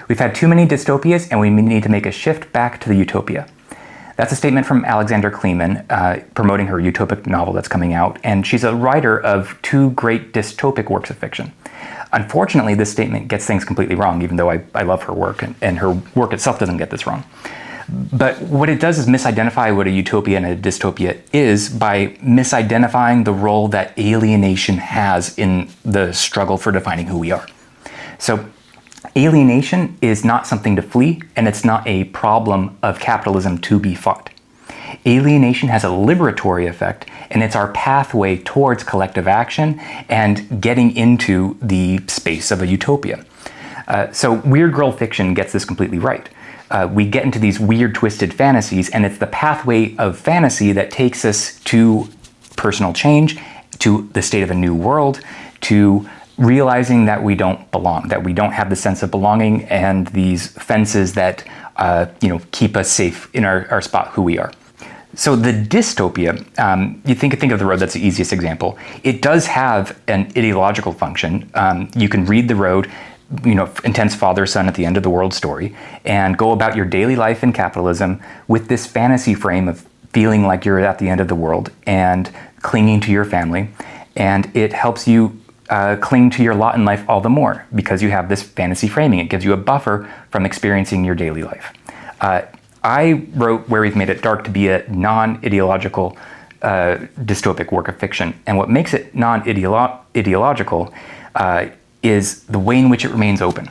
We've had too many dystopias, and we need to make a shift back to the utopia. That's a statement from Alexandra Kleeman, promoting her utopic novel that's coming out, and she's a writer of 2 great dystopic works of fiction. Unfortunately, this statement gets things completely wrong, even though I love her work, and her work itself doesn't get this wrong. But what it does is misidentify what a utopia and a dystopia is by misidentifying the role that alienation has in the struggle for defining who we are. So alienation is not something to flee, and it's not a problem of capitalism to be fought. Alienation has a liberatory effect, and it's our pathway towards collective action and getting into the space of a utopia. So weird girl fiction gets this completely right. We get into these weird, twisted fantasies, and it's the pathway of fantasy that takes us to personal change, to the state of a new world, to realizing that we don't belong, that we don't have the sense of belonging and these fences that keep us safe in our spot, who we are. So the dystopia, you think of the road, that's the easiest example. It does have an ideological function. You can read the road, intense father-son at the end of the world story, and go about your daily life in capitalism with this fantasy frame of feeling like you're at the end of the world and clinging to your family. And it helps you cling to your lot in life all the more because you have this fantasy framing. It gives you a buffer from experiencing your daily life. I wrote Where We've Made It Dark to be a non-ideological dystopic work of fiction. And what makes it non-ideological is the way in which it remains open.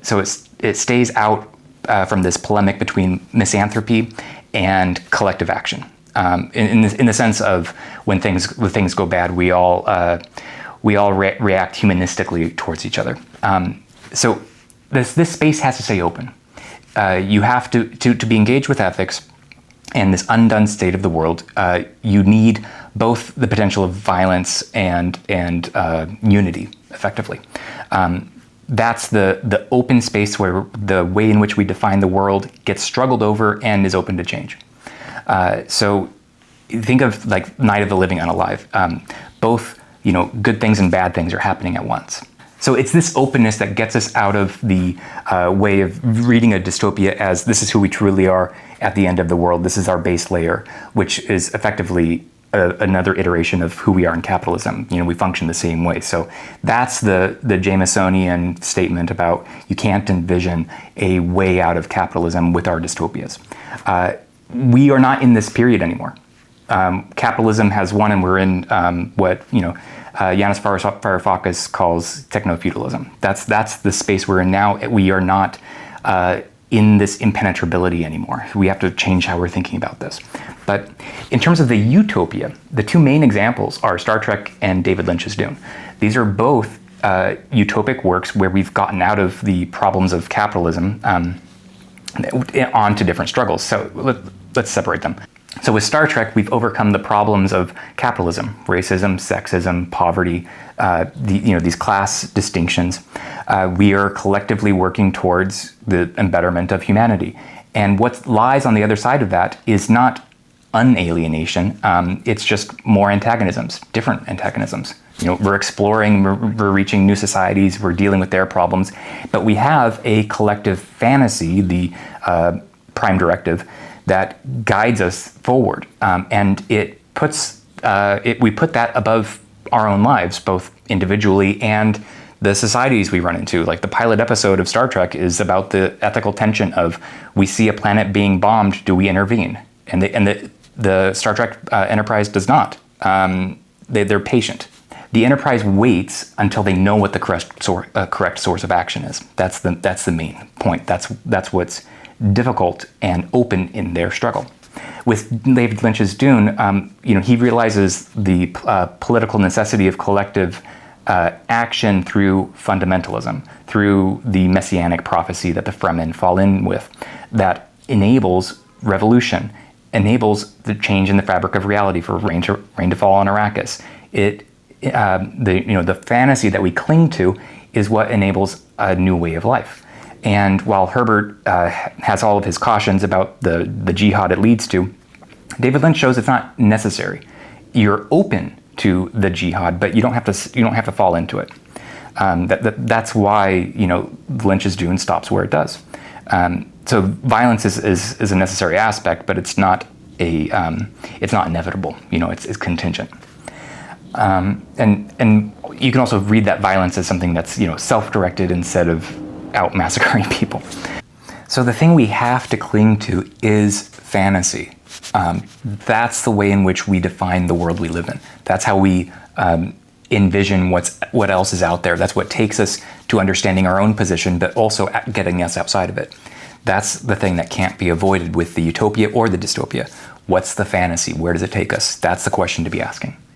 So it stays out from this polemic between misanthropy and collective action. In the sense of when things go bad, we all react humanistically towards each other. So this space has to stay open. You have to be engaged with ethics and this undone state of the world. You need both the potential of violence and unity, effectively. That's the open space where the way in which we define the world gets struggled over and is open to change. So think of like Night of the Living Unalive. Both good things and bad things are happening at once. So it's this openness that gets us out of the way of reading a dystopia as this is who we truly are at the end of the world. This is our base layer, which is effectively another iteration of who we are in capitalism. We function the same way. So that's the Jamesonian statement about you can't envision a way out of capitalism with our dystopias. We are not in this period anymore. Capitalism has won, and we're in what Yanis Varoufakis calls techno-feudalism. That's the space we're in now. We are not in this impenetrability anymore. We have to change how we're thinking about this. But in terms of the utopia, the 2 main examples are Star Trek and David Lynch's Dune. These are both utopic works where we've gotten out of the problems of capitalism onto different struggles. So let's separate them. So with Star Trek, we've overcome the problems of capitalism, racism, sexism, poverty, these class distinctions. We are collectively working towards the embetterment of humanity. And what lies on the other side of that is not unalienation. It's just more antagonisms, different antagonisms. We're exploring, we're reaching new societies, we're dealing with their problems, but we have a collective fantasy, the prime directive, that guides us forward, and it puts we put that above our own lives, both individually and the societies we run into. Like the pilot episode of Star Trek is about the ethical tension of we see a planet being bombed, do we intervene? And the Star Trek Enterprise does not. They're patient. The Enterprise waits until they know what the correct source of action is. That's the main point. That's what's difficult and open in their struggle. With David Lynch's Dune, he realizes the political necessity of collective action through fundamentalism, through the messianic prophecy that the Fremen fall in with, that enables revolution, enables the change in the fabric of reality for rain to fall on Arrakis. The fantasy that we cling to is what enables a new way of life. And while Herbert has all of his cautions about the jihad it leads to, David Lynch shows it's not necessary. You're open to the jihad, but you don't have to fall into it. That's why, you know, Lynch's Dune stops where it does. So violence is a necessary aspect, but it's not inevitable. You know, it's contingent. And you can also read that violence as something that's, you know, self-directed instead of out massacring people. So the thing we have to cling to is fantasy. That's the way in which we define the world we live in. That's how we envision what else is out there. That's what takes us to understanding our own position, but also getting us outside of it. That's the thing that can't be avoided with the utopia or the dystopia. What's the fantasy? Where does it take us? That's the question to be asking.